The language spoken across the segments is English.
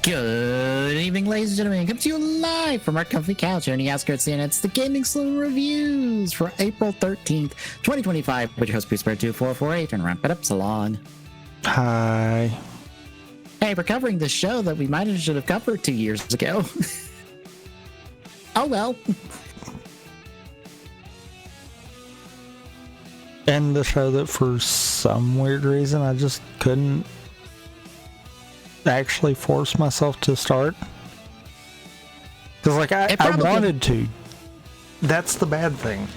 Good evening, ladies and gentlemen. Come to you live from our comfy couch here in the outskirts, and it's the Gaming Saloon Reviews for April 13th, 2025, with your host, Priestbear2448, and wrap it up, Salon. Hi. Hey, we're covering the show that we might have should have covered 2 years ago. Oh well. And the show that for some weird reason I just couldn't actually force myself to start. Because, like, I wanted to. That's the bad thing.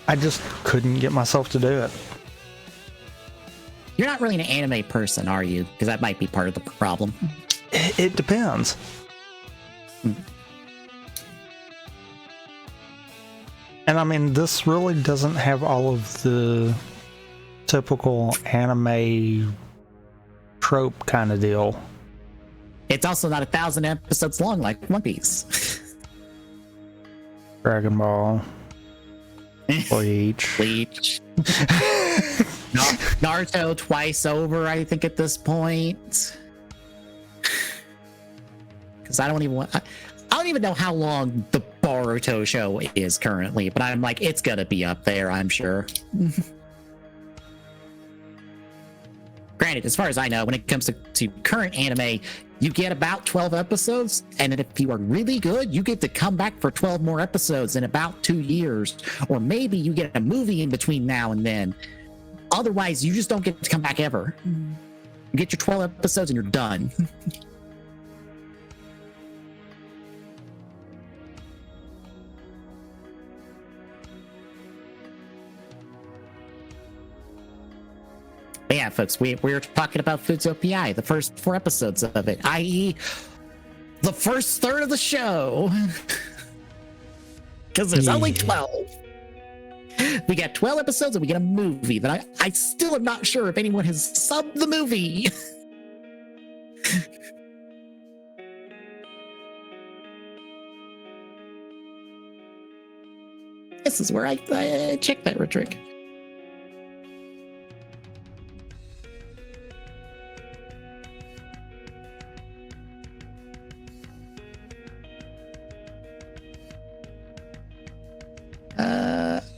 I just couldn't get myself to do it. You're not really an anime person, are you? Because that might be part of the problem. It depends. And I mean, this really doesn't have all of the typical anime trope kind of deal. It's also not 1,000 episodes long like One Piece. Dragon Ball. Bleach. Naruto twice over, I think, at this point. Because I don't even know how long the Boruto show is currently, but I'm like, it's gonna be up there, I'm sure. Granted, as far as I know, when it comes to current anime, you get about 12 episodes, and then if you are really good, you get to come back for 12 more episodes in about 2 years, or maybe you get a movie in between now and then. Otherwise, you just don't get to come back ever. You get your 12 episodes and you're done. But yeah, folks, we're talking about Fuuto PI, the first 4 episodes of it, i.e. the first third of the show. Because there's only 12. We got 12 episodes and we get a movie that I still am not sure if anyone has subbed the movie. This is where I check that rhetoric.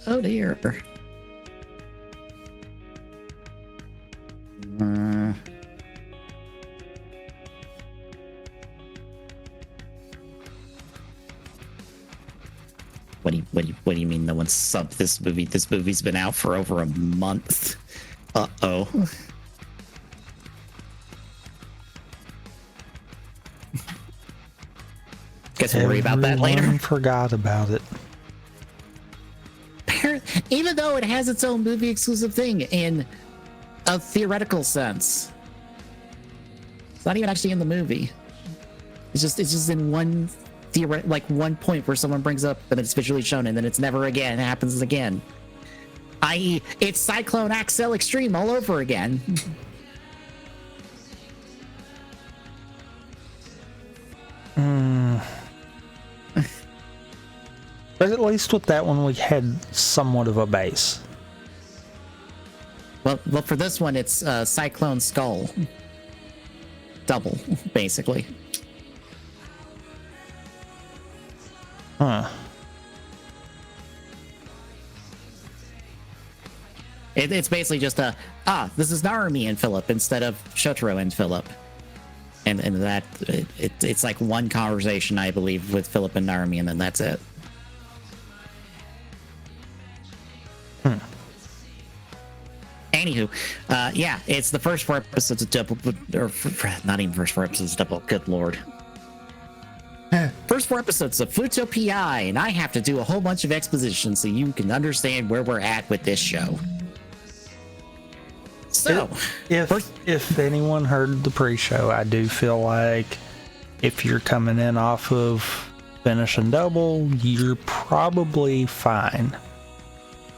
Oh dear. What do you mean no one subbed this movie? This movie's been out for over a month. Uh-oh. Guess we'll worry about that later. Everyone forgot about it. Even though it has its own movie exclusive thing in a theoretical sense, it's not even actually in the movie. It's just in one one point where someone brings up that it's visually shown, and then it's never again. It happens again. I.e., it's Cyclone Axel Extreme all over again. But at least with that one, we had somewhat of a base. Well, for this one, it's Cyclone Skull. Double, basically. Huh. It's basically just this is Narumi and Philip instead of Shotaro and Philip. And that, it's like one conversation, I believe, with Philip and Narumi, and then that's it. Anywho, yeah, it's the first 4 episodes of Double, or not even first 4 episodes of Double, good lord. First 4 episodes of Fuuto PI, and I have to do a whole bunch of exposition so you can understand where we're at with this show. So, if anyone heard the pre-show, I do feel like if you're coming in off of finishing Double, you're probably fine.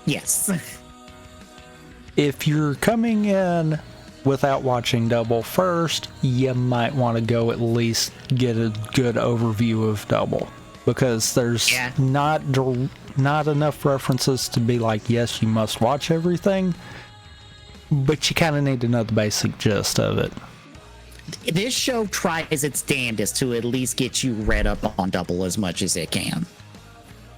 Yes. If you're coming in without watching Double first, you might want to go at least get a good overview of Double, because there's not enough references to be like, yes, you must watch everything, but you kind of need to know the basic gist of it. this show tries its damnedest to at least get you read up on Double as much as it can.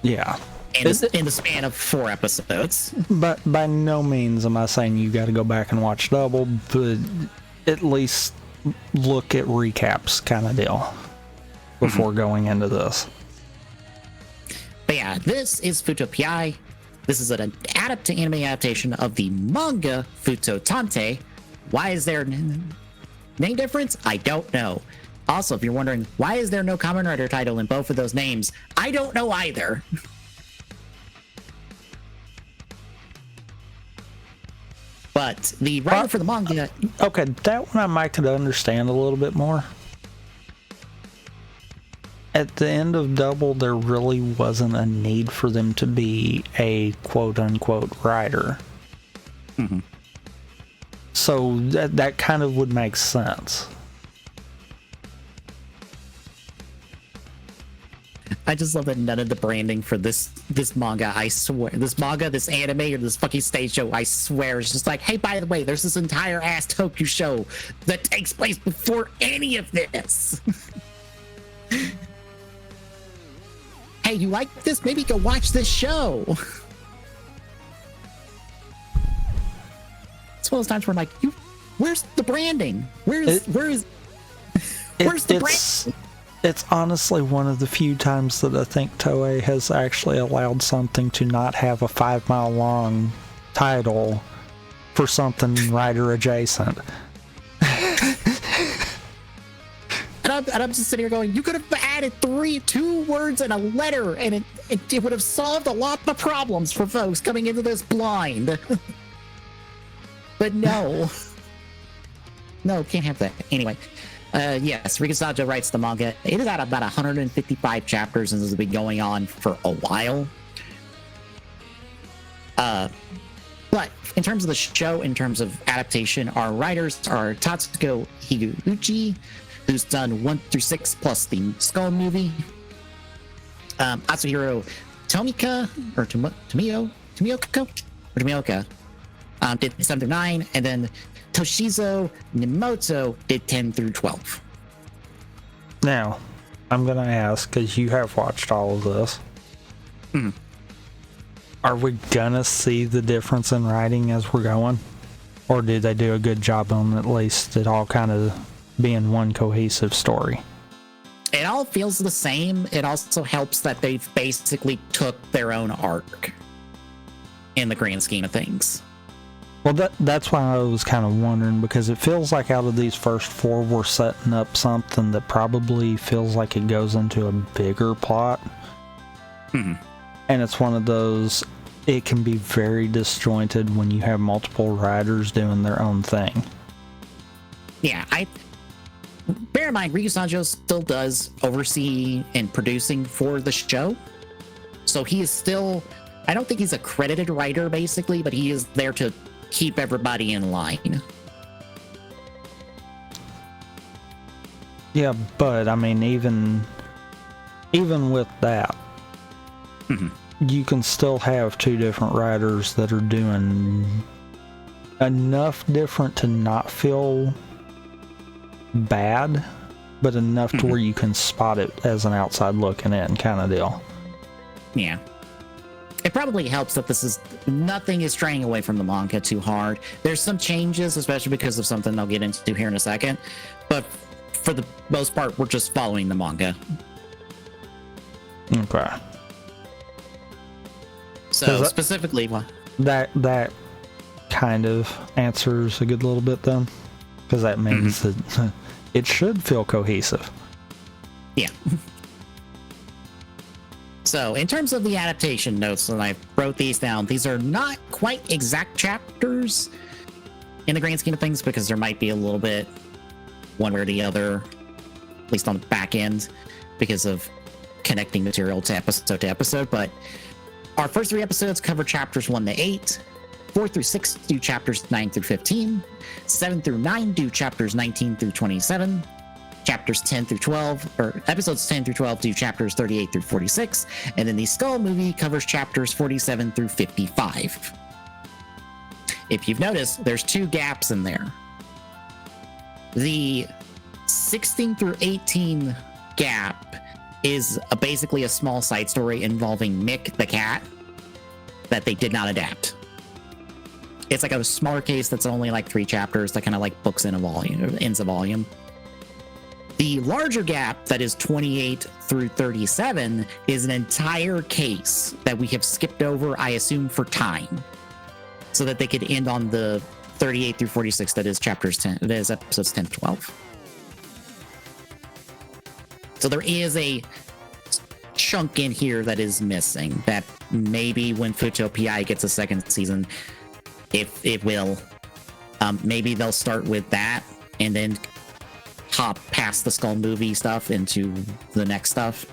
Yeah. In the span of 4 episodes. But by no means am I saying you got to go back and watch Double, but at least look at recaps kind of deal before going into this. But yeah, this is Fuuto PI. This is an anime adaptation of the manga Fuuto Tante. Why is there name difference? I don't know. Also, if you're wondering, why is there no Kamen Rider title in both of those names? I don't know either. But the writer for the manga... Okay, that one I might could understand a little bit more. At the end of Double, there really wasn't a need for them to be a quote-unquote writer. Mm-hmm. So that kind of would make sense. I just love that none of the branding for this manga, I swear, this manga, this anime, or this fucking stage show, I swear, is just like, hey, by the way, there's this entire ass Tokyo show that takes place before any of this. Hey, you like this? Maybe go watch this show. It's one of those times where I'm like, where's the branding? Where's the branding? It's honestly one of the few times that I think Toei has actually allowed something to not have a 5 mile long title for something writer adjacent. And I'm just sitting here going, you could have added 2 words and a letter, and it would have solved a lot of problems for folks coming into this blind. But no. No, can't have that. Anyway. Yes, Rika Sajo writes the manga. It is at about 155 chapters and has been going on for a while. But in terms of the show, in terms of adaptation, our writers are Tatsuko Higuchi, who's done 1 through 6 plus the Skull movie. Atsuhiro Tomioka did 7 through 9, and then Toshizo Nimoto did 10 through 12. Now, I'm going to ask, because you have watched all of this, are we going to see the difference in writing as we're going? Or did they do a good job on at least it all kind of being one cohesive story? It all feels the same. It also helps that they've basically took their own arc in the grand scheme of things. Well, that's why I was kind of wondering, because it feels like out of these first 4, we're setting up something that probably feels like it goes into a bigger plot. Mm-hmm. And it's one of those, it can be very disjointed when you have multiple writers doing their own thing. Yeah, bear in mind, Ryu Sanjo still does oversee and producing for the show. So he is still, I don't think he's a credited writer, basically, but he is there to keep everybody in line. Yeah, but I mean, even with that, you can still have 2 different writers that are doing enough different to not feel bad, but enough to where you can spot it as an outside looking in kind of deal. Yeah. It probably helps that nothing is straying away from the manga too hard. There's some changes, especially because of something I'll get into here in a second. But for the most part, we're just following the manga. Okay. So specifically, what? That kind of answers a good little bit then, because that means that it should feel cohesive. Yeah. So, in terms of the adaptation notes, and I wrote these down, these are not quite exact chapters in the grand scheme of things, because there might be a little bit one way or the other, at least on the back end, because of connecting material to episode, but our first 3 episodes cover chapters 1 to 8, 4 through 6 do chapters 9 through 15, 7 through 9 do chapters 19 through 27, chapters 10 through 12, or episodes 10 through 12 do chapters 38 through 46, and then the Skull movie covers chapters 47 through 55. If you've noticed, there's 2 gaps in there. The 16 through 18 gap is basically a small side story involving Mick the cat that they did not adapt. It's like a smaller case that's only like 3 chapters that kind of like books in a volume, or ends a volume. The larger gap that is 28 through 37 is an entire case that we have skipped over, I assume, for time, so that they could end on the 38 through 46 that is chapters 10, that is episodes 10 to 12. So there is a chunk in here that is missing that maybe when Fuuto PI gets a second season, if it will, maybe they'll start with that and then hop past the Skull movie stuff into the next stuff.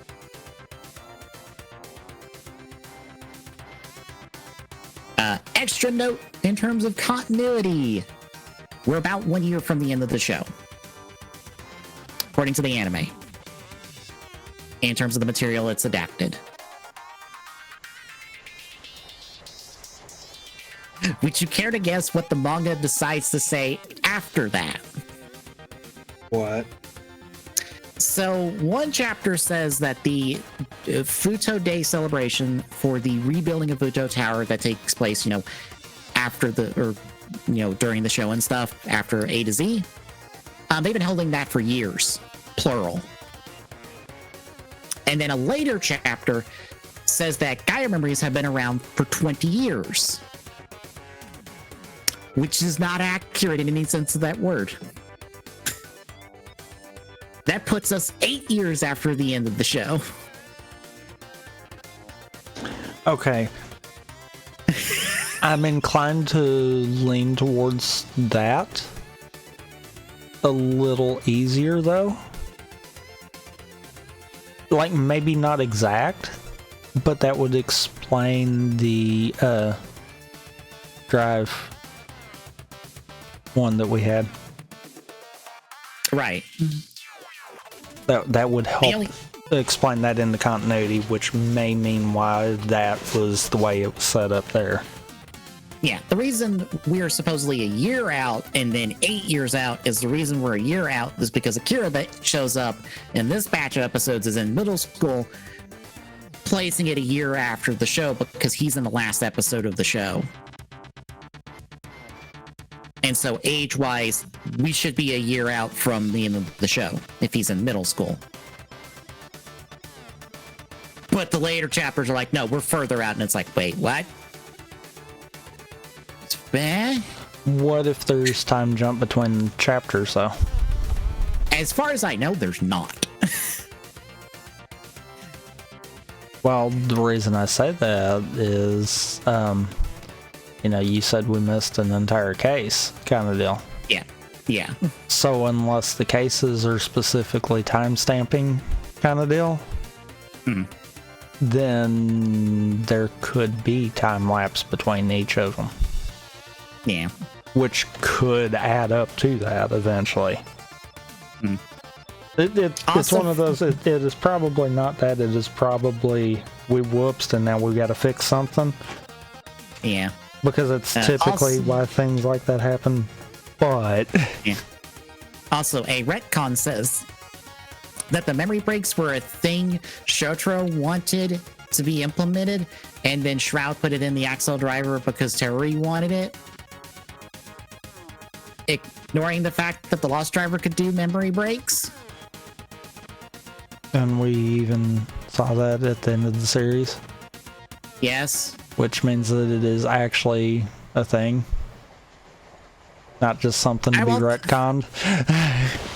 Extra note in terms of continuity, we're about 1 year from the end of the show, according to the anime, in terms of the material it's adapted. Would you care to guess what the manga decides to say after that? What? So one chapter says that the Fuuto Day celebration for the rebuilding of Fuuto Tower that takes place, after during the show and stuff, after A to Z, they've been holding that for years, plural. And then a later chapter says that Gaia memories have been around for 20 years, which is not accurate in any sense of that word. That puts us 8 years after the end of the show. Okay. I'm inclined to lean towards that. A little easier, though. Like, maybe not exact, but that would explain the drive one that we had. Right. That would help explain that in the continuity, which may mean why that was the way it was set up there. Yeah, the reason we're supposedly a year out and then 8 years out is the reason we're a year out is because Akira that shows up in this batch of episodes is in middle school, placing it a year after the show because he's in the last episode of the show. And so age-wise, we should be a year out from the end of the show if he's in middle school. But the later chapters are like, no, we're further out. And it's like, wait, what? It's bad? What if there's time jump between chapters, though? As far as I know, there's not. Well, the reason I say that is, you said we missed an entire case kind of deal. Yeah. So unless the cases are specifically time-stamping kind of deal, then there could be time lapse between each of them. Yeah. Which could add up to that eventually. It's one of those, it is probably not that, it is probably we whoopsed and now we got to fix something. Yeah. Because it's typically why things like that happen, but... Yeah. Also, a retcon says that the memory breaks were a thing Shotaro wanted to be implemented, and then Shroud put it in the Axel driver because Teruri wanted it. Ignoring the fact that the Lost driver could do memory breaks. And we even saw that at the end of the series. Yes. Which means that it is actually a thing. Not just something to be retconned.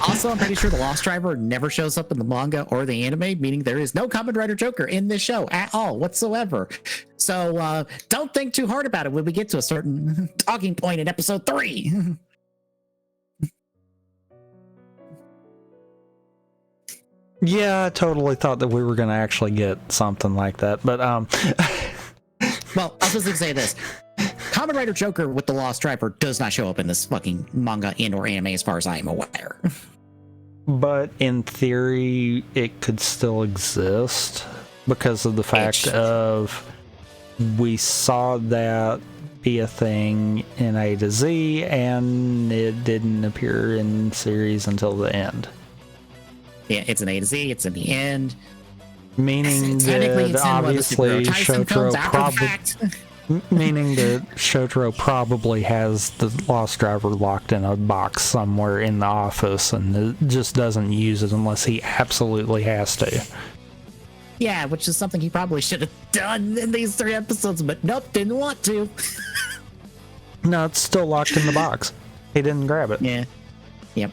Also, I'm pretty sure the Lost driver never shows up in the manga or the anime, meaning there is no Kamen Rider Joker in this show at all whatsoever. So don't think too hard about it when we get to a certain talking point in episode 3. Yeah, I totally thought that we were going to actually get something like that, but Well, I was just going to say this. Kamen Rider Joker with the Lost Driver does not show up in this fucking manga and or anime as far as I am aware. But in theory, it could still exist because of the fact of we saw that be a thing in A to Z and it didn't appear in series until the end. Yeah, it's an A to Z. It's in the end. Meaning Technically, that it's in one of the obviously superhero Tyson films Shotaro after the probably, fact. meaning that Shotaro probably has the Lost Driver locked in a box somewhere in the office and just doesn't use it unless he absolutely has to. Yeah, which is something he probably should have done in these 3 episodes, but nope, didn't want to. No, it's still locked in the box. He didn't grab it. Yeah. Yep.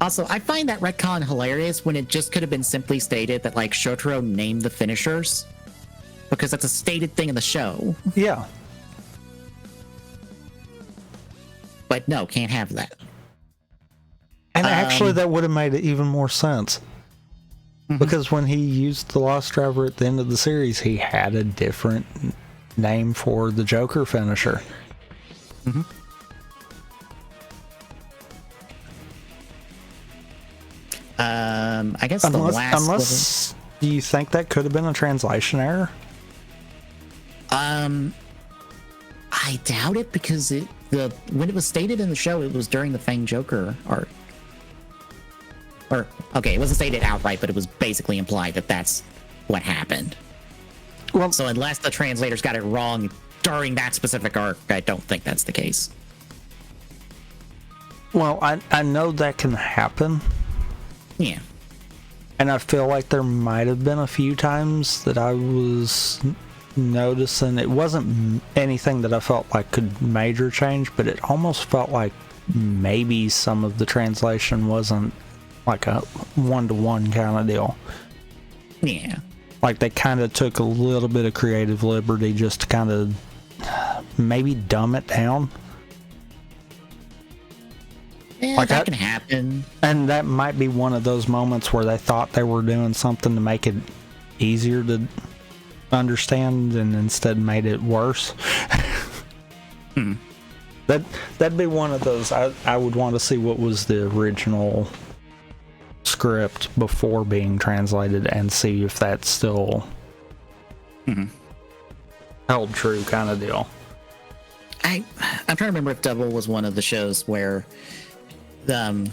Also, I find that retcon hilarious when it just could have been simply stated that, like, Shotaro named the finishers. Because that's a stated thing in the show. Yeah. But no, can't have that. And actually, that would have made it even more sense. Mm-hmm. Because when he used the Lost Driver at the end of the series, he had a different name for the Joker finisher. Mm-hmm. I guess unless do you think that could have been a translation error? I doubt it because when it was stated in the show, it was during the Fang Joker arc. Or okay, it wasn't stated outright, but it was basically implied that that's what happened. Well, so unless the translators got it wrong during that specific arc, I don't think that's the case. Well, I know that can happen. Yeah. And I feel like there might have been a few times that I was noticing it wasn't anything that I felt like could major change, but it almost felt like maybe some of the translation wasn't like a one-to-one kind of deal. Yeah. Like they kind of took a little bit of creative liberty just to kind of maybe dumb it down. Yeah, like that can happen. And that might be one of those moments where they thought they were doing something to make it easier to understand and instead made it worse. That'd be one of those. I would want to see what was the original script before being translated and see if that's still held true kind of deal. I'm trying to remember if Double was one of the shows where the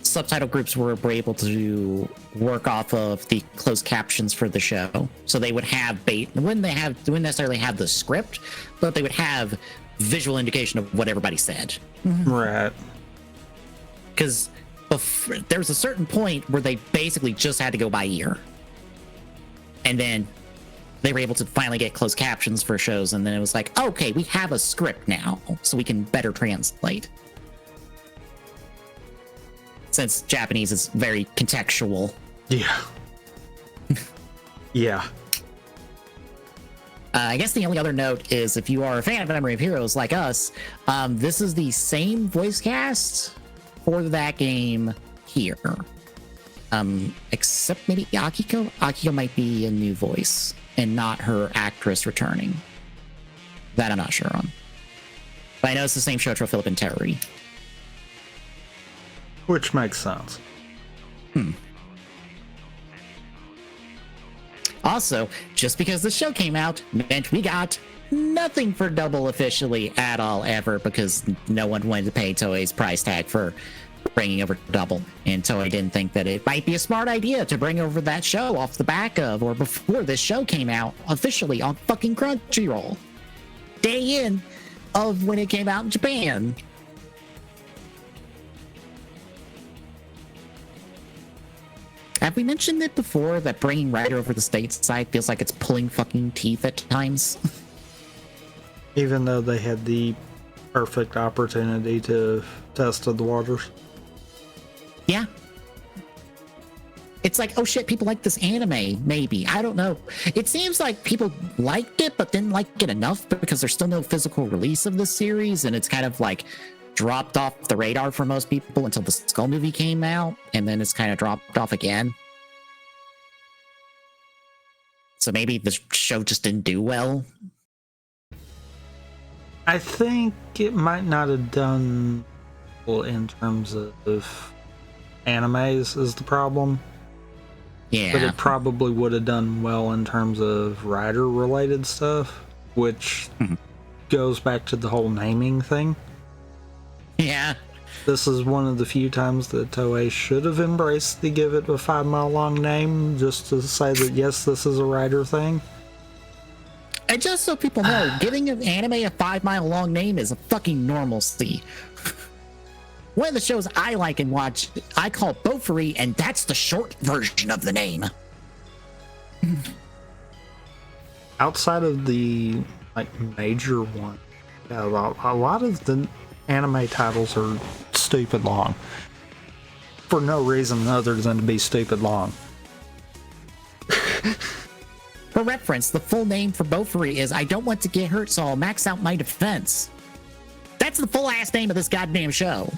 subtitle groups were able to work off of the closed captions for the show. So they would have they wouldn't necessarily have the script, but they would have visual indication of what everybody said. Right. Because there was a certain point where they basically just had to go by ear. And then they were able to finally get closed captions for shows. And then it was like, okay, we have a script now, so we can better translate. Since Japanese is very contextual. Yeah. Yeah. I guess the only other note is if you are a fan of Memory of Heroes like us, this is the same voice cast for that game here. Except maybe Akiko? Akiko might be a new voice and not her actress returning. That I'm not sure on. But I know it's the same Shotaro, Philip, and Terry. Which makes sense. Also, just because the show came out meant we got nothing for Double officially at all ever because no one wanted to pay Toei's price tag for bringing over Double. And Toei didn't think that it might be a smart idea to bring over that show off the back of or before this show came out officially on fucking Crunchyroll. Day in of when it came out in Japan. Have we mentioned it before that bringing Ryder over the stateside feels like it's pulling fucking teeth at times? Even though they had the perfect opportunity to test the waters. Yeah. It's like, oh shit, people like this anime, maybe. I don't know. It seems like people liked it, but didn't like it enough because there's still no physical release of this series, and it's kind of like dropped off the radar for most people until the Skull movie came out, and then it's kind of dropped off again. So maybe the show just didn't do well. I think it might not have done well in terms of animes is the problem. Yeah. But it probably would have done well in terms of writer related stuff, which goes back to the whole naming thing. Yeah. This is one of the few times that Toei should have embraced the give it a 5 mile long name, just to say that yes, this is a writer thing. And just so people know, giving an anime a 5 mile long name is a fucking normalcy. One of the shows I like and watch, I call Bofuri, and that's the short version of the name. Outside of the major one, yeah, a lot of the anime titles are stupid long. For no reason other than to be stupid long. For reference, the full name for Bofuri is I don't want to get hurt, so I'll max out my defense. That's the full ass name of this goddamn show.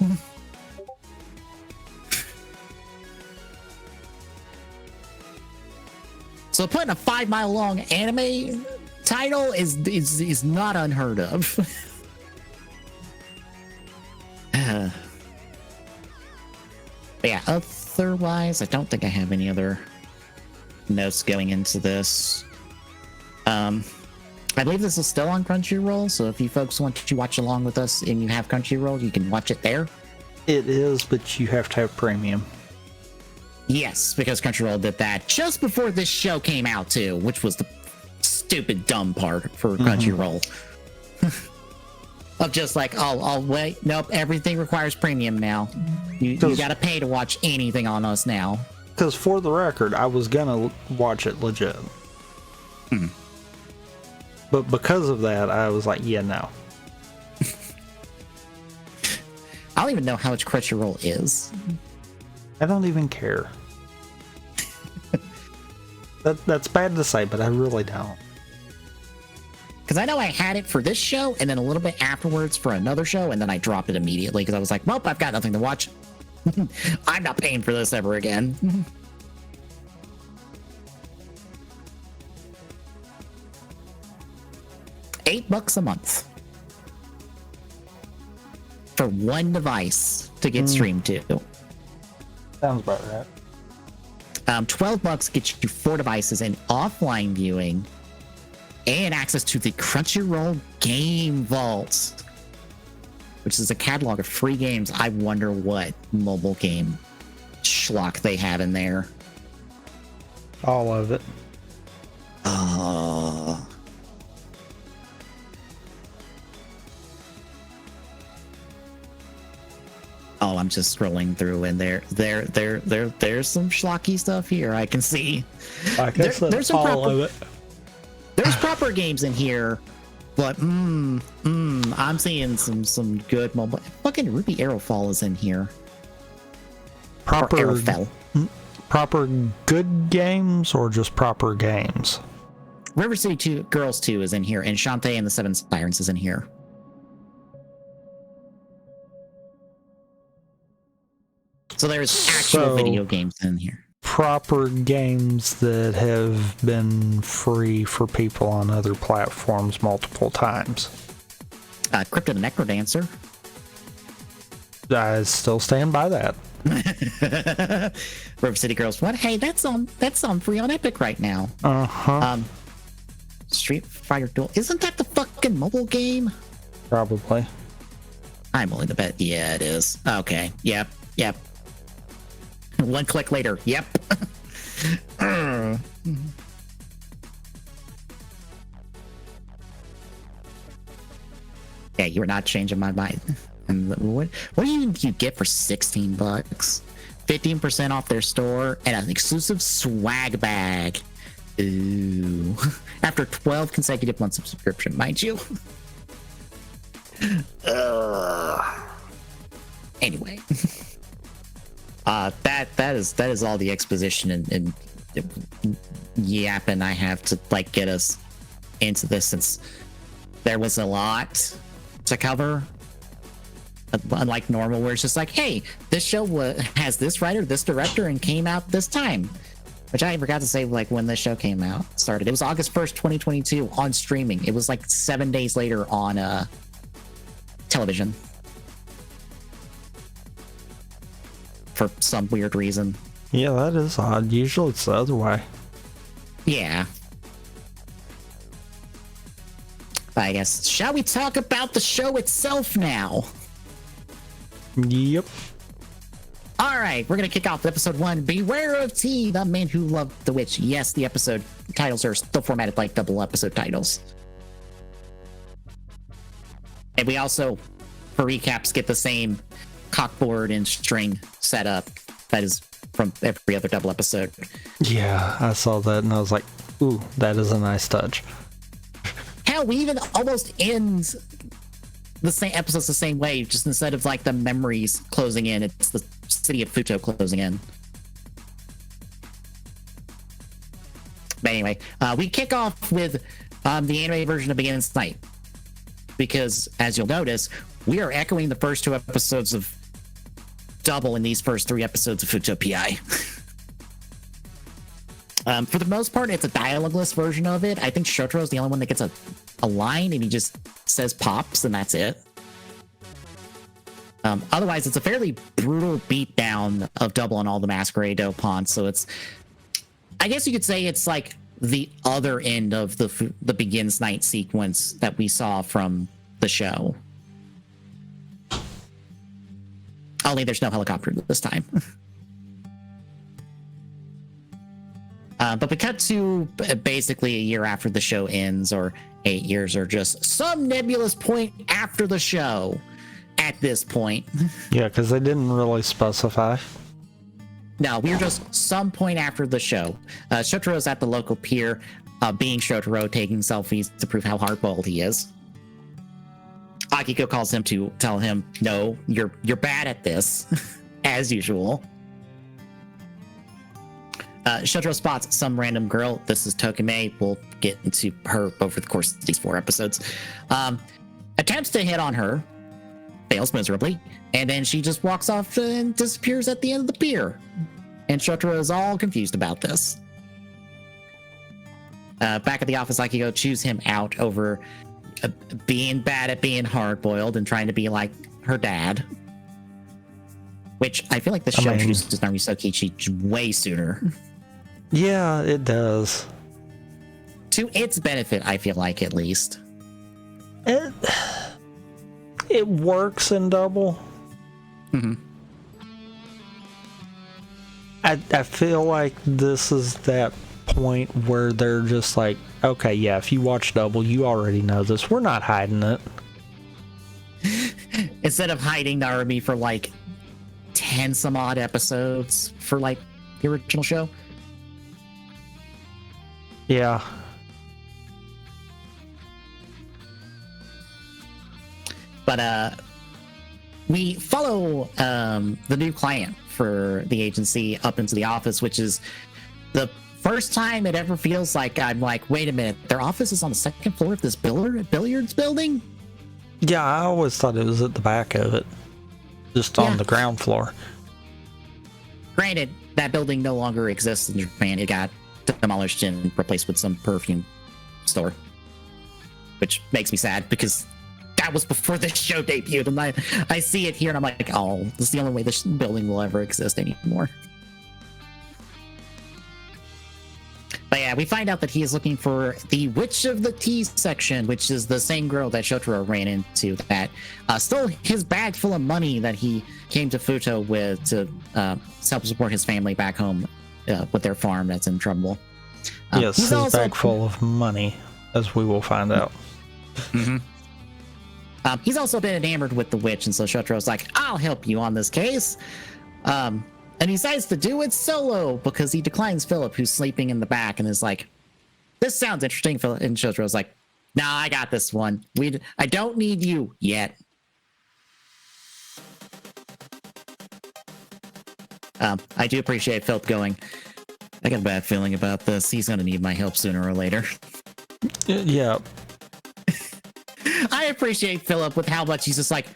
So putting a 5 mile long anime title is not unheard of. But yeah, otherwise, I don't think I have any other notes going into this. I believe this is still on Crunchyroll, so if you folks want to watch along with us and you have Crunchyroll, you can watch it there. It is, but you have to have premium. Yes, because Crunchyroll did that just before this show came out too, which was the stupid dumb part for Crunchyroll. Of just like, oh wait, nope, everything requires premium now. You gotta pay to watch anything on us now. Because for the record, I was gonna watch it legit. But because of that, I was like, yeah, no. I don't even know how much Crunchyroll is. I don't even care. That's bad to say, but I really don't. Because I know I had it for this show, and then a little bit afterwards for another show, and then I dropped it immediately because I was like, well, I've got nothing to watch. I'm not paying for this ever again. $8 a month for one device to get streamed to. Sounds about right. $12 gets you 4 devices and offline viewing and access to the Crunchyroll Game Vault, which is a catalog of free games. I wonder what mobile game schlock they have in there. All of it. Oh, I'm just scrolling through, and there's some schlocky stuff here. I can see. I guess there's some all proper, of it. There's proper games in here, but I'm seeing some good mobile. Fucking Ruby Arrowfall is in here. Proper Arrowfell. Proper good games or just proper games? River City 2 Girls 2 is in here, and Shantae and the Seven Sirens is in here. So there's actual video games in here. Proper games that have been free for people on other platforms multiple times. Crypto the Necrodancer. I still stand by that. River City Girls 1. Hey, that's on free on Epic right now. Street Fighter Duel. Isn't that the fucking mobile game? Probably. I'm willing to bet. Yeah, it is. Okay. Yep. One click later. Yep. Yeah, you were not changing my mind. And what do you get for $16? 15% off their store and an exclusive swag bag. Ooh. After 12 consecutive months of subscription, mind you. Anyway. That is all the exposition and yapping I have to get us into this, since there was a lot to cover, unlike normal where it's just like, hey, this show has this writer, this director, and came out this time, which I forgot to say when this show came out started. It was August 1st 2022 on streaming. It was 7 days later on television. For some weird reason. Yeah, that is odd. Usually it's the other way. Yeah. I guess, shall we talk about the show itself now? Yep. All right, we're going to kick off episode 1, Beware of T, the man who loved the witch. Yes, the episode titles are still formatted like double episode titles. And we also, for recaps, get the same cockboard and string setup that is from every other double episode. Yeah, I saw that and I was like, ooh, that is a nice touch. Hell, we even almost end the same episodes the same way, just instead of like the memories closing in, it's the city of Fuuto closing in. But anyway, we kick off with the anime version of Begins Night, because as you'll notice, we are echoing the first 2 episodes of Double in these first 3 episodes of Fuuto PI. For the most part, it's a dialogueless version of it. I think Shotaro is the only one that gets a line, and he just says pops, and that's it. Otherwise, it's a fairly brutal beatdown of Double and all the Masquerade Dopants. So it's, I guess you could say it's like the other end of the Begins Night sequence that we saw from the show. Only there's no helicopter this time. But we cut to basically a year after the show ends, or 8 years, or just some nebulous point after the show at this point. Yeah, because they didn't really specify. No, we were just some point after the show. Shotaro's at the local pier, being Shotaro, taking selfies to prove how hard-boiled he is. Akiko calls him to tell him, no, you're bad at this, as usual. Shotaro spots some random girl. This is Tokime. We'll get into her over the course of these 4 episodes. Attempts to hit on her, fails miserably, and then she just walks off and disappears at the end of the pier. And Shotaro is all confused about this. Back at the office, Akiko chews him out over being bad at being hard-boiled and trying to be like her dad. Which I feel like the show introduces Naruto Kichi way sooner. Yeah, it does. To its benefit, I feel like, at least. It works in Double. Mm-hmm. I feel like this is that point where they're just like, okay, yeah, if you watch Double, you already know this. We're not hiding it. Instead of hiding Narumi for like 10 some odd episodes for like the original show. Yeah. But we follow the new client for the agency up into the office, which is the first time it ever feels like I'm like, wait a minute, their office is on the 2nd floor of this billiards building? Yeah, I always thought it was at the back of it. Just on the ground floor. Granted, that building no longer exists in Japan. It got demolished and replaced with some perfume store. Which makes me sad, because that was before this show debuted, and I see it here and I'm like, oh, this is the only way this building will ever exist anymore. But yeah, we find out that he is looking for the Witch of the Tea section, which is the same girl that Shotaro ran into that stole his bag full of money that he came to Fuuto with to help support his family back home with their farm that's in trouble. Yes, his bag full of money, as we will find out. Mm-hmm. He's also been enamored with the witch, and so Shotaro's like, I'll help you on this case. And he decides to do it solo because he declines Philip, who's sleeping in the back, and is like, this sounds interesting. And Shotaro's like, nah, I got this one. I don't need you yet. I do appreciate Philip going, I got a bad feeling about this. He's going to need my help sooner or later. Yeah. I appreciate Philip with how much he's just like,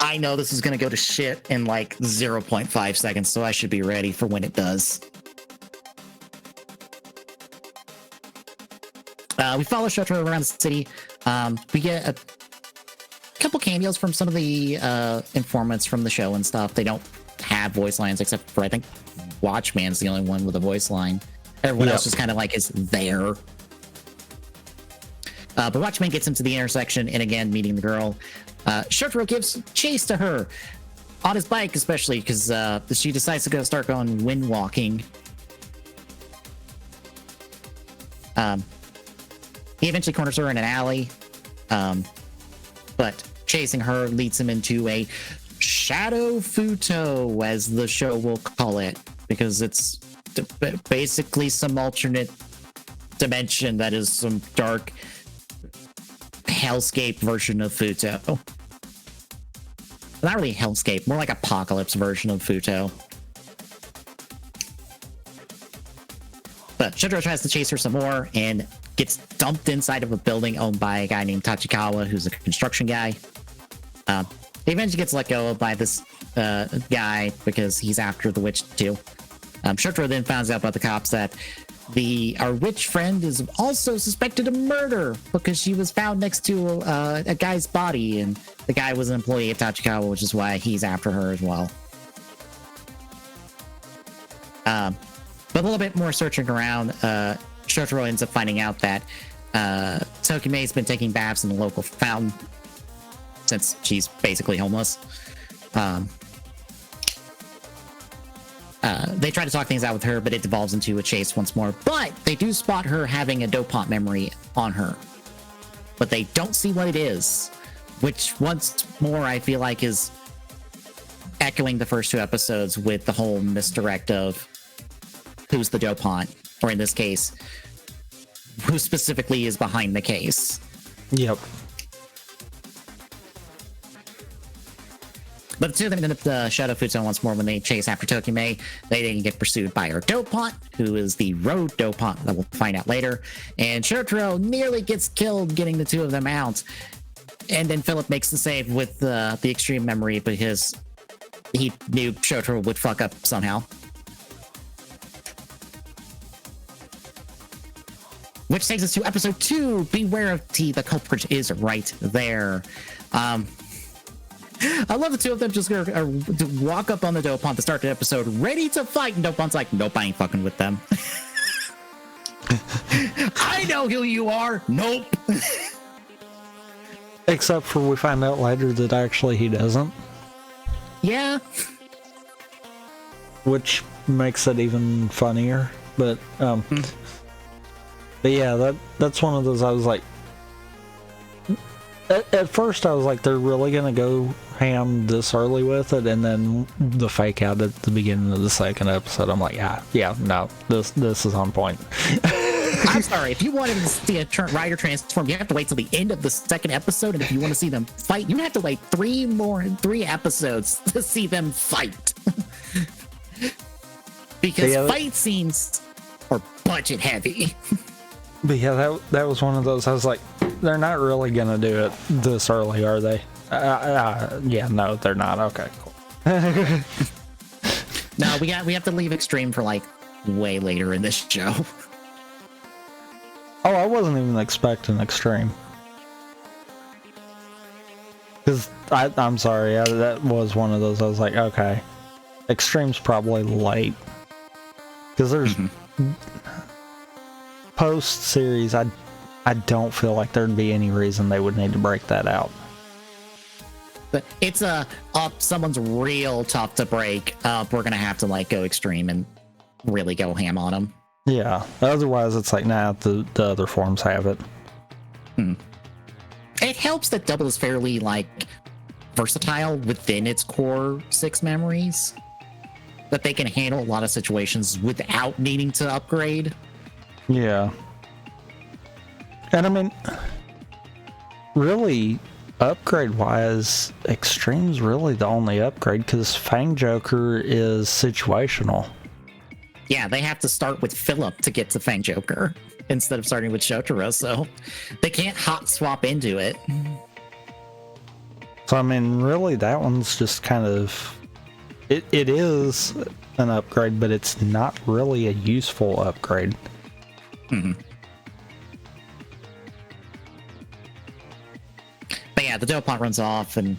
I know this is going to go to shit in like 0.5 seconds, so I should be ready for when it does. We follow Shotaro around the city. We get a couple cameos from some of the informants from the show and stuff. They don't have voice lines, except for, I think, Watchman's the only one with a voice line. Everyone else just kind of like is there. But Watchman gets him to the intersection, and again, meeting the girl. Shotaro gives chase to her on his bike, especially because she decides to start going wind walking. He eventually corners her in an alley, but chasing her leads him into a shadow Fuuto, as the show will call it, because it's basically some alternate dimension that is some dark hellscape version of Fuuto. Not really hellscape, more like apocalypse version of Fuuto. But Shotaro tries to chase her some more and gets dumped inside of a building owned by a guy named Tachikawa, who's a construction guy. He eventually gets let go by this guy because he's after the witch too. Shotaro then finds out about the cops that our witch friend is also suspected of murder because she was found next to a guy's body, and the guy was an employee of Tachikawa, which is why he's after her as well. But a little bit more searching around, Shotaro ends up finding out that Tokime's been taking baths in the local fountain since she's basically homeless. They try to talk things out with her, but it devolves into a chase once more. But they do spot her having a dopant memory on her. But they don't see what it is, which once more I feel like is echoing the first 2 episodes with the whole misdirect of who's the dopant, or in this case, who specifically is behind the case. Yep. But the two of them end up Shadow Fuuto once more when they chase after Tokime. They then get pursued by her dopant, who is the road dopant that we'll find out later. And Shotaro nearly gets killed getting the two of them out. And then Philip makes the save with the extreme memory because he knew Shotaro would fuck up somehow. Which takes us to episode 2, Beware of T. The culprit is right there. I love the two of them just walk up on the dopant to start the episode, ready to fight, and dopant's like, nope, I ain't fucking with them. I know who you are. Nope. Except for we find out later that actually he doesn't. Yeah. Which makes it even funnier. But yeah, that's one of those I was like, at first I was like, they're really gonna go ham this early with it, and then the fake out at the beginning of the second episode, I'm like, yeah, no, this is on point. I'm sorry, if you wanted to see a rider transform, you have to wait till the end of the second episode, and if you want to see them fight, you have to wait 3 episodes to see them fight. Because fight scenes are budget heavy. But yeah, that was one of those, I was like, they're not really gonna do it this early, are they? Yeah, no, they're not. Okay, cool. No, we have to leave Extreme for like way later in this show. Oh, I wasn't even expecting Extreme. Because I'm sorry, that was one of those, I was like, okay, Extreme's probably late. Because there's post-series, I don't feel like there'd be any reason they would need to break that out. But it's someone's real tough to break. We're gonna have to like go Extreme and really go ham on them. Yeah. Otherwise, it's like, nah, the other forms have it. It helps that Double is fairly like versatile within its core 6 memories. That they can handle a lot of situations without needing to upgrade. Yeah. And I mean, really, upgrade-wise, Extreme's really the only upgrade, because Fang Joker is situational. Yeah, they have to start with Philip to get to Fang Joker, instead of starting with Shotaro, so they can't hot swap into it. So, I mean, really, that one's just kind of... It is an upgrade, but it's not really a useful upgrade. But yeah, the dopant runs off, and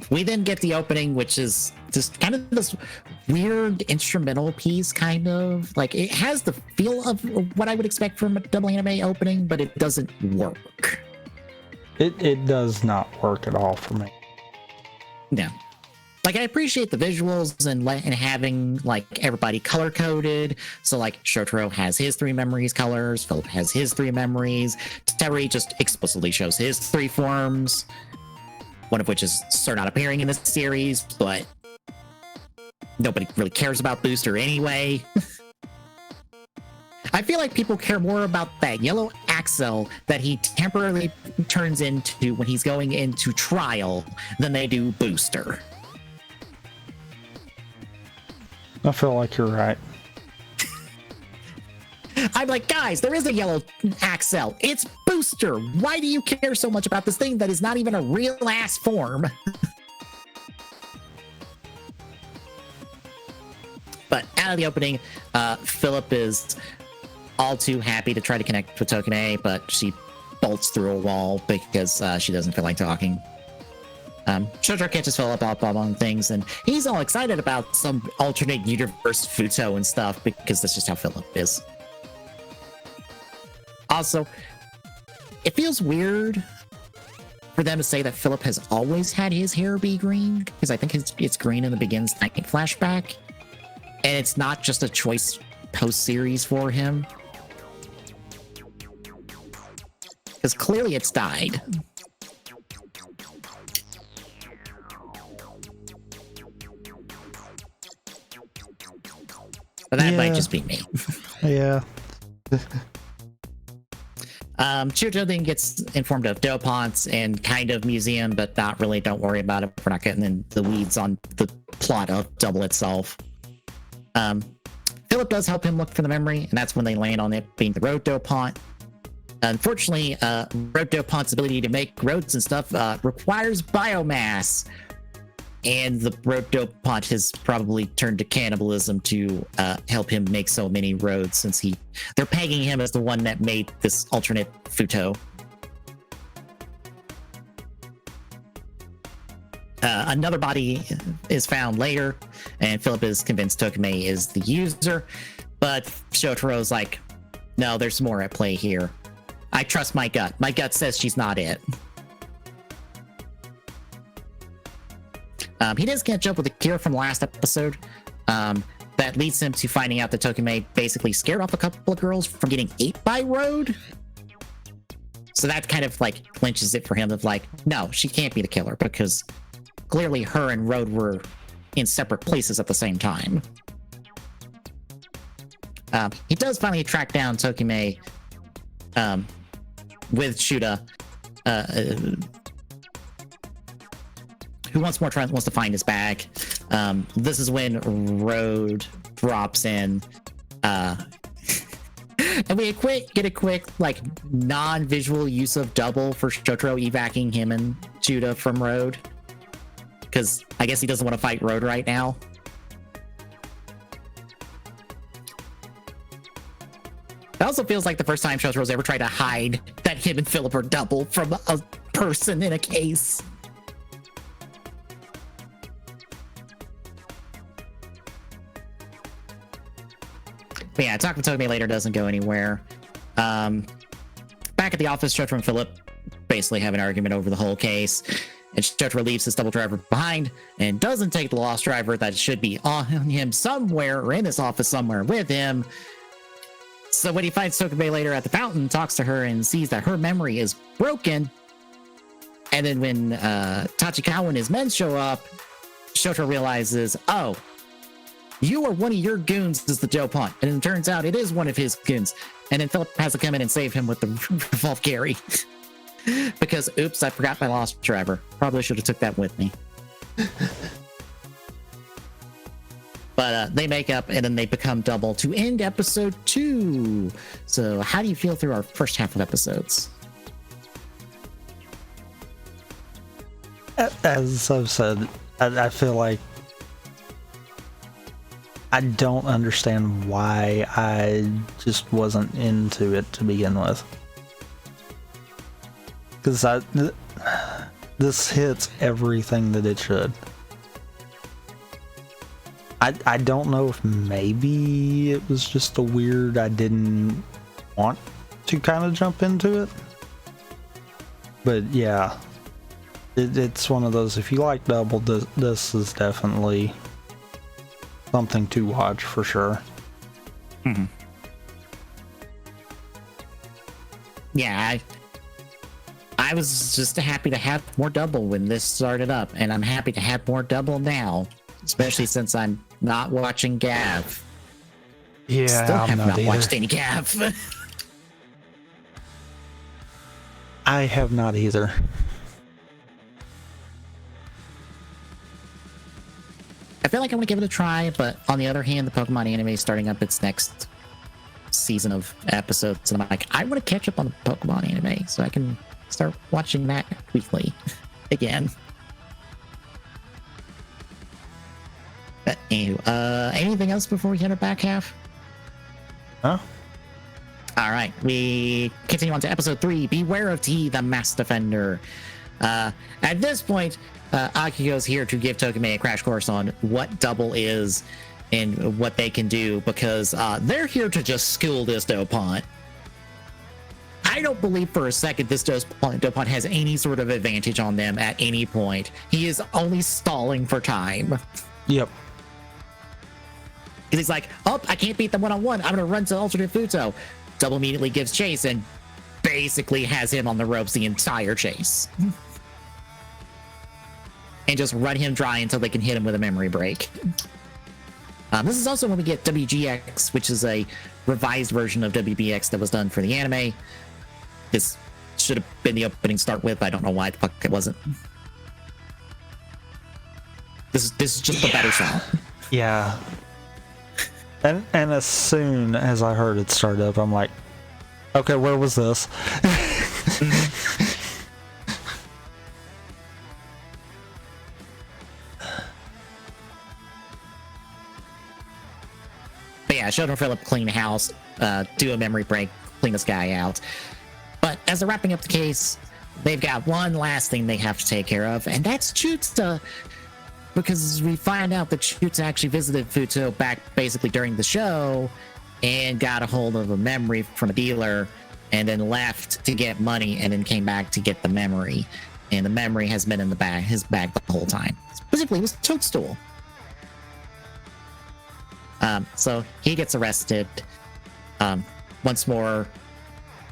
we then get the opening, which is just kind of this weird instrumental piece, kind of. Like, it has the feel of what I would expect from a double anime opening, but it doesn't work. It does not work at all for me. No. Like, I appreciate the visuals and having, like, everybody color-coded. So, like, Shotaro has his 3 memories colors, Philip has his 3 memories, Terry just explicitly shows his 3 forms, one of which is Sir not appearing in this series, but nobody really cares about Booster anyway. I feel like people care more about that yellow Axel that he temporarily turns into when he's going into trial than they do Booster. I feel like you're right. I'm like, guys, there is a yellow Axel. It's Booster. Why do you care so much about this thing that is not even a real ass form? But out of the opening, Philip is all too happy to try to connect with Tokime, but she bolts through a wall because she doesn't feel like talking. Shotaro catches Philip up on things, and he's all excited about some alternate universe Fuuto and stuff because that's just how Philip is. Also, it feels weird for them to say that Philip has always had his hair be green, because I think it's green in the Begins Night flashback, and it's not just a choice post-series for him. Because clearly it's dyed. But that might just be me. Yeah. Chucho then gets informed of Dopants and kind of museum, but not really. Don't worry about it. We're not getting in the weeds on the plot of Double itself. Philip does help him look for the memory, and that's when they land on it being the road Dopant. Unfortunately, road Dopant's ability to make roads and stuff requires biomass. And the road Dopant has probably turned to cannibalism to help him make so many roads, since they're pegging him as the one that made this alternate Fuuto. Another body is found later, and Philip is convinced Tokime is the user, but Shotaro's like, no, there's more at play here. I trust my gut. My gut says she's not it. He does catch up with Akira from the last episode. That leads him to finding out that Tokime basically scared off a couple of girls from getting ate by Road. So that kind of like clinches it for him of like, no, she can't be the killer, because clearly her and Road were in separate places at the same time. He does finally track down Tokime with Shuda, who wants to find his bag. This is when Road drops in, and we get a quick like non-visual use of Double for Shotaro evacuating him and Judah from Road, because I guess he doesn't want to fight Road right now. It also feels like the first time Shotaro's ever tried to hide that him and Philip are Double from a person in a case. But yeah, talking with Tokime later doesn't go anywhere. Back at the office, Shotaro and Philip basically have an argument over the whole case. And Shotaro leaves his double driver behind and doesn't take the lost driver that should be on him somewhere or in his office somewhere with him. So when he finds Tokime later at the fountain, talks to her and sees that her memory is broken. And then when Tachikawa and his men show up, Shotaro realizes, oh, you or one of your goons is the Dopant. And it turns out it is one of his goons. And then Philip has to come in and save him with the revolve carry. Because, oops, I forgot my lost driver. Probably should have took that with me. But they make up and then they become Double to end episode 2. So how do you feel through our first half of episodes? As I've said, I feel like I don't understand why I just wasn't into it to begin with. Because this hits everything that it should. I don't know if maybe it was just a weird, I didn't want to kind of jump into it. But yeah, it's one of those, if you like Double, this is definitely something to watch for sure. Mm-hmm. Yeah, I was just happy to have more Double when this started up, and I'm happy to have more Double now, especially since I'm not watching Gav. Yeah, Still have not either. watched any Gav. I have not either. I feel like I want to give it a try, but on the other hand, the Pokemon anime is starting up its next season of episodes, and I'm like, I want to catch up on the Pokemon anime so I can start watching that weekly again. But anyway, anything else before we hit our back half? Huh? All right, we continue on to episode 3. Beware of T, the Mass Defender. At this point, Akiko's here to give Tokimei a crash course on what Double is and what they can do, because they're here to just school this Dopont. I don't believe for a second this Dopont has any sort of advantage on them at any point. He is only stalling for time. Yep. Because he's like, oh, I can't beat them one-on-one. I'm going to run to alternate Fuuto. Double immediately gives chase and basically has him on the ropes the entire chase. And just run him dry until they can hit him with a memory break. This is also when we get WGX, which is a revised version of WBX that was done for the anime. This should have been the opening start with. I don't know why the fuck it wasn't. This is just a better song. Yeah. And as soon as I heard it start up, I'm like, okay, where was this? But yeah, Shoto Philip clean the house, do a memory break, clean this guy out. But as they're wrapping up the case, they've got one last thing they have to take care of, and that's Chutsa. Because we find out that Chutsa actually visited Fuuto back basically during the show and got a hold of a memory from a dealer and then left to get money and then came back to get the memory. And the memory has been in his bag the whole time. Specifically, it was Toadstool. So he gets arrested. Once more,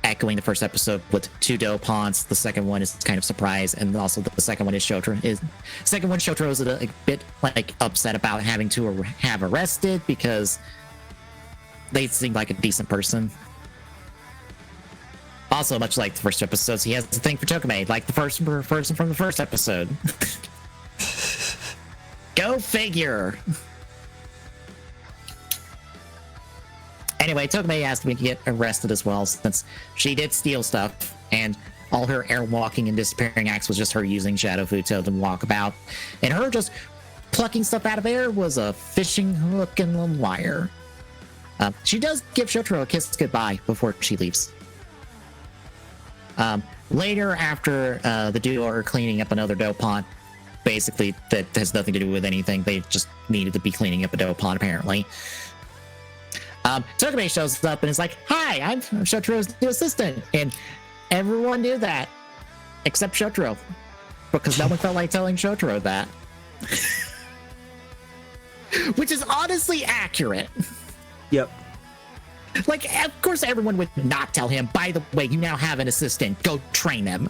echoing the first episode with 2 Doponts. The second one is kind of surprise, and also the second one is Shotaro. Shotaro is a bit like upset about having to have arrested because they seem like a decent person. Also, much like the first episodes, he has a thing for Tokimei, like the first person from the first episode. Go figure. Anyway, Tokimei asked me to get arrested as well, since she did steal stuff, and all her airwalking and disappearing acts was just her using Shadow Fuuto to walk about. And her just plucking stuff out of air was a fishing hook and a wire. She does give Shotaro a kiss goodbye before she leaves. Later, after the duo are cleaning up another Dopont, basically that has nothing to do with anything, they just needed to be cleaning up a Dopont apparently. Tokimei shows up and is like, hi, I'm Shotaro's new assistant. And everyone knew that, except Shotaro, because no one felt like telling Shotaro that. Which is honestly accurate. Yep. Like, of course everyone would not tell him, by the way, you now have an assistant, go train them.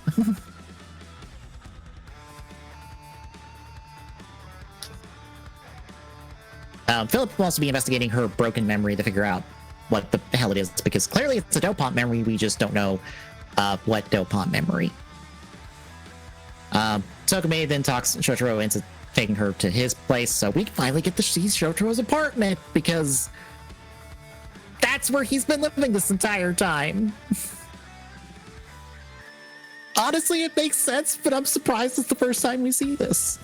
Philip wants to be investigating her broken memory to figure out what the hell it is, because clearly it's a Dopont memory, we just don't know what Dopont memory. Tokimei then talks Shotaro into taking her to his place, so we finally get to see Shotaro's apartment, because that's where he's been living this entire time. Honestly, it makes sense, but I'm surprised it's the first time we see this.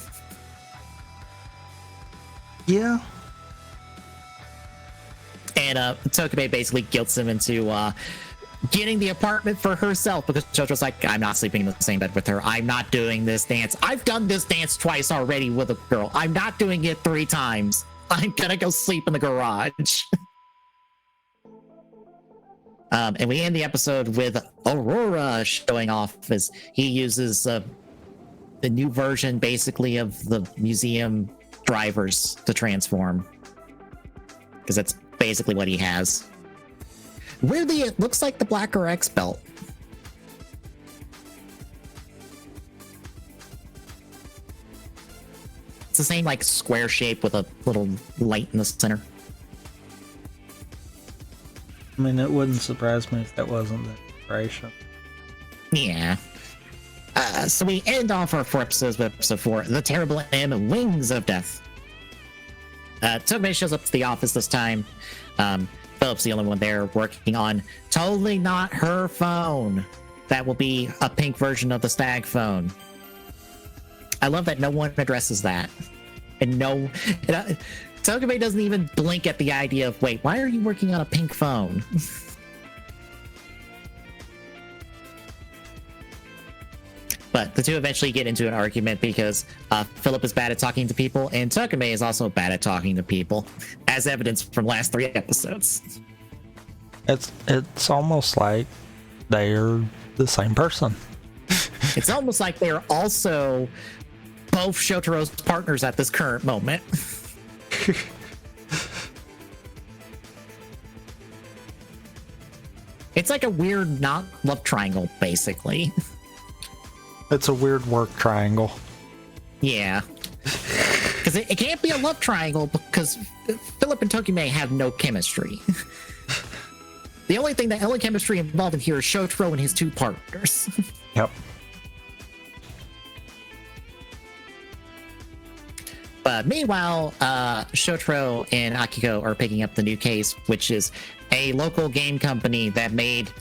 Yeah. And Tokimei basically guilts him into getting the apartment for herself, because Shotaro's like, I'm not sleeping in the same bed with her. I'm not doing this dance. I've done this dance twice already with a girl. I'm not doing it 3 times. I'm gonna go sleep in the garage. And we end the episode with Aurora showing off as he uses the new version, basically, of the museum drivers to transform. Because that's basically what he has. Weirdly, it looks like the Black RX belt. It's the same, like, square shape with a little light in the center. I mean, it wouldn't surprise me if that wasn't the inspiration. Yeah. So we end off our 4 episodes with episode 4, The Terrible M, Wings of Death. Tokimei shows up to the office this time. Philip's the only one there working on totally not her phone. That will be a pink version of the stag phone. I love that no one addresses that. And Tokimei doesn't even blink at the idea of, wait, why are you working on a pink phone? But the two eventually get into an argument because Philip is bad at talking to people, and Tokimei is also bad at talking to people, as evidenced from last 3 episodes. It's almost like they're the same person. It's almost like they're also both Shotaro's partners at this current moment. It's like a weird not love triangle, basically. It's a weird work triangle. Yeah. Because it can't be a love triangle because Philip and Tokimei have no chemistry. The only chemistry involved in here is Shotaro and his 2 partners. Yep. But meanwhile, Shotaro and Akiko are picking up the new case, which is a local game company that made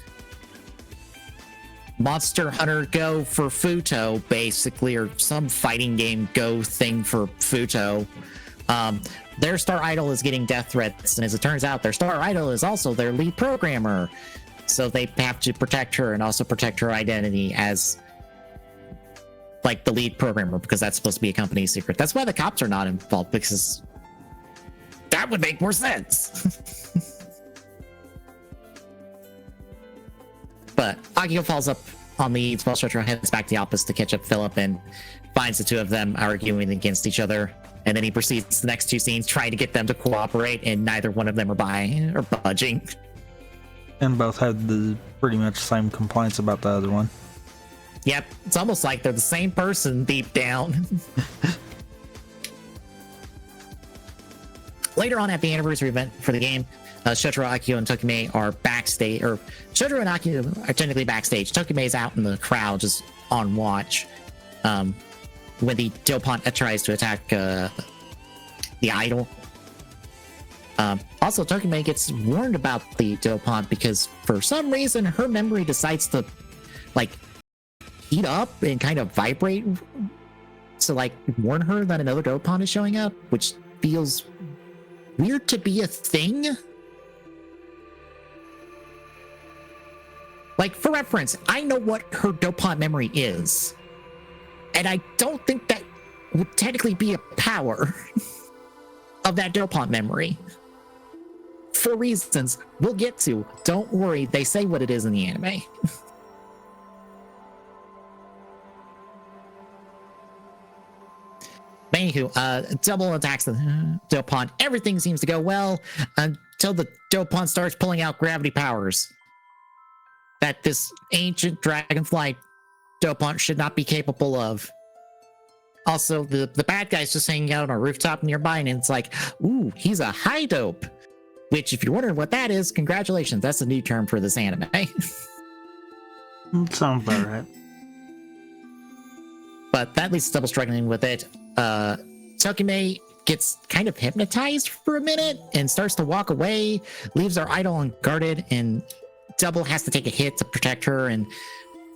Monster Hunter Go for Fuuto, basically, or some fighting game Go thing for Fuuto. Their star idol is getting death threats, and as it turns out, their star idol is also their lead programmer. So they have to protect her and also protect her identity as, like, the lead programmer, because that's supposed to be a company secret. That's why the cops are not involved, because that would make more sense. But Akiko falls up on leads while Shotaro heads back to the office to catch up Philip and finds the 2 of them arguing against each other. And then he proceeds the next 2 scenes trying to get them to cooperate, and neither one of them are budging. And both had the pretty much same complaints about the other one. Yep, it's almost like they're the same person deep down. Later on at the anniversary event for the game, Shotaro, Akio, and Tokimei are backstage, or Shotaro and Akio are technically backstage. Tokimei's out in the crowd just on watch when the Dopant tries to attack the idol. Also, Tokimei gets warned about the Dopant because for some reason her memory decides to, like, heat up and kind of vibrate to, like, warn her that another Dopant is showing up, which feels weird to be a thing. Like, for reference, I know what her Dopant memory is, and I don't think that would technically be a power of that Dopant memory. For reasons we'll get to. Don't worry, they say what it is in the anime. Anywho, Double attacks the Dopant. Everything seems to go well until the Dopant starts pulling out gravity powers that this ancient dragonfly Dopant should not be capable of. Also, the bad guy's just hanging out on a rooftop nearby, and it's like, ooh, he's a high dope. Which, if you're wondering what that is, congratulations, that's a new term for this anime. Sounds about right. But that leaves Double struggling with it. Tokimei gets kind of hypnotized for a minute and starts to walk away, leaves our idol unguarded, and Double has to take a hit to protect her and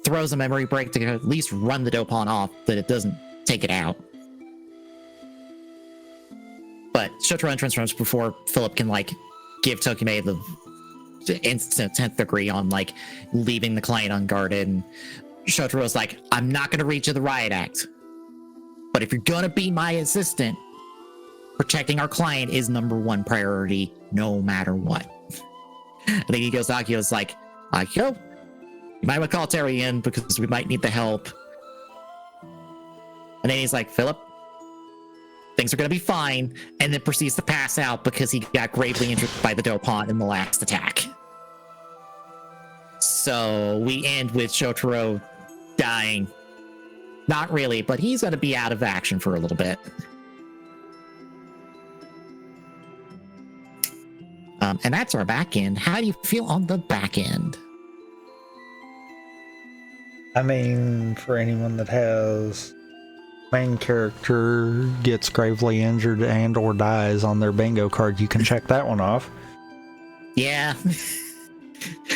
throws a memory break to at least run the Dopant off, but it doesn't take it out. But Shotaro transforms before Philip can, like, give Tokimei the instant 10th degree on, like, leaving the client unguarded. And Shotaro's like, I'm not going to read you the riot act, but if you're going to be my assistant, protecting our client is #1 priority, no matter what. And then he goes to Akio's like, Like, yo, you might want to call Terry in because we might need the help. And then he's like, Philip, things are going to be fine. And then proceeds to pass out because he got gravely injured by the Dopant in the last attack. So we end with Shotaro dying. Not really, but he's going to be out of action for a little bit. And that's our back end. How do you feel on the back end? I mean, for anyone that has main character gets gravely injured and or dies on their bingo card, you can check that one off. Yeah.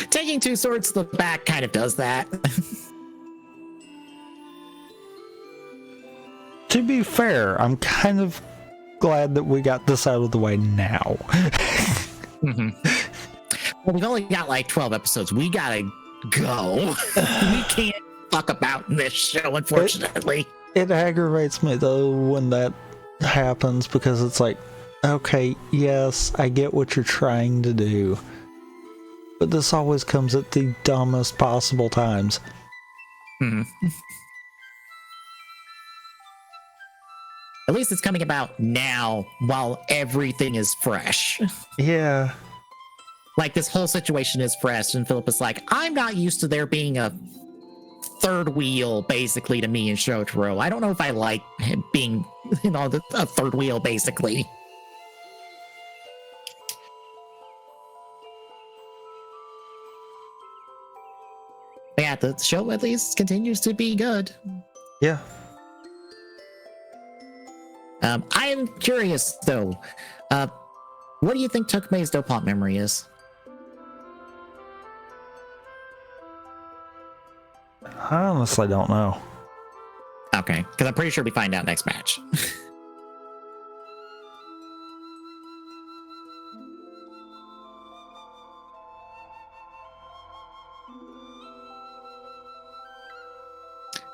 Taking 2 swords to the back kind of does that. To be fair, I'm kind of glad that we got this out of the way now. Mm-hmm. Well, we've only got like 12 episodes. We gotta go. We can't fuck about in this show, unfortunately. It aggravates me though when that happens because it's like, okay, yes, I get what you're trying to do, but this always comes at the dumbest possible times. Hmm. At least it's coming about now while everything is fresh. Yeah. Like, this whole situation is fresh, and Philip is like, I'm not used to there being a third wheel, basically, to me in Shotaro. I don't know if I like him being, a third wheel, basically. But yeah, the show at least continues to be good. Yeah. I am curious, though. What do you think Tokume's Dopant memory is? I honestly don't know. Okay, because I'm pretty sure we find out next match.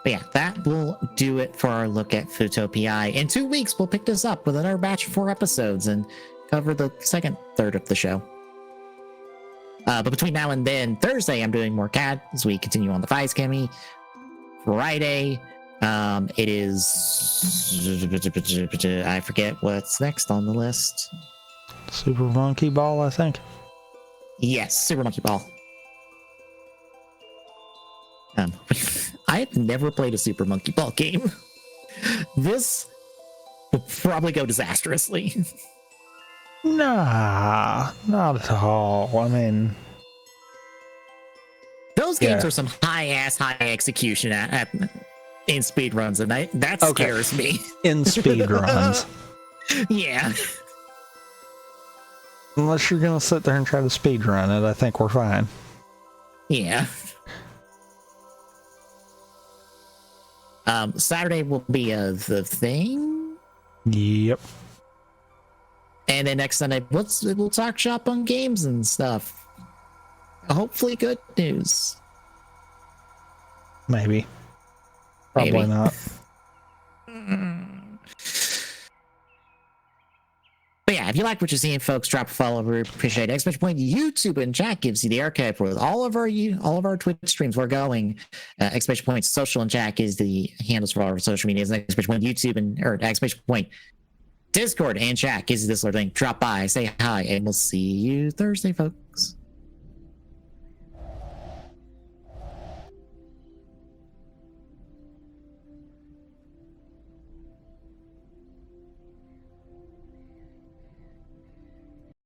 But yeah, that will do it for our look at Fuuto PI. In 2 weeks, we'll pick this up with another batch of 4 episodes and cover the second third of the show. But between now and then, Thursday, I'm doing more CAD as we continue on the Fies Chemi. Friday, it is... I forget what's next on the list. Super Monkey Ball, I think. Yes, Super Monkey Ball. I've never played a Super Monkey Ball game. This will probably go disastrously. Nah, not at all. I mean, those games are some high execution in speedruns, and that scares me. In speedruns. Yeah. Unless you're gonna sit there and try to speedrun it, I think we're fine. Yeah. Saturday will be the thing. Yep. And then next Sunday, we'll talk shop on games and stuff. Hopefully good news. Maybe. Probably not. But yeah, if you like what you're seeing, folks, drop a follow. We appreciate it. Exclamation point YouTube and chat gives you the archive for all of our Twitch streams. We're going. Exclamation point social and chat is the handles for all of our social medias. Exclamation point YouTube or exclamation point Discord and chat gives you this sort of thing. Drop by, say hi, and we'll see you Thursday, folks.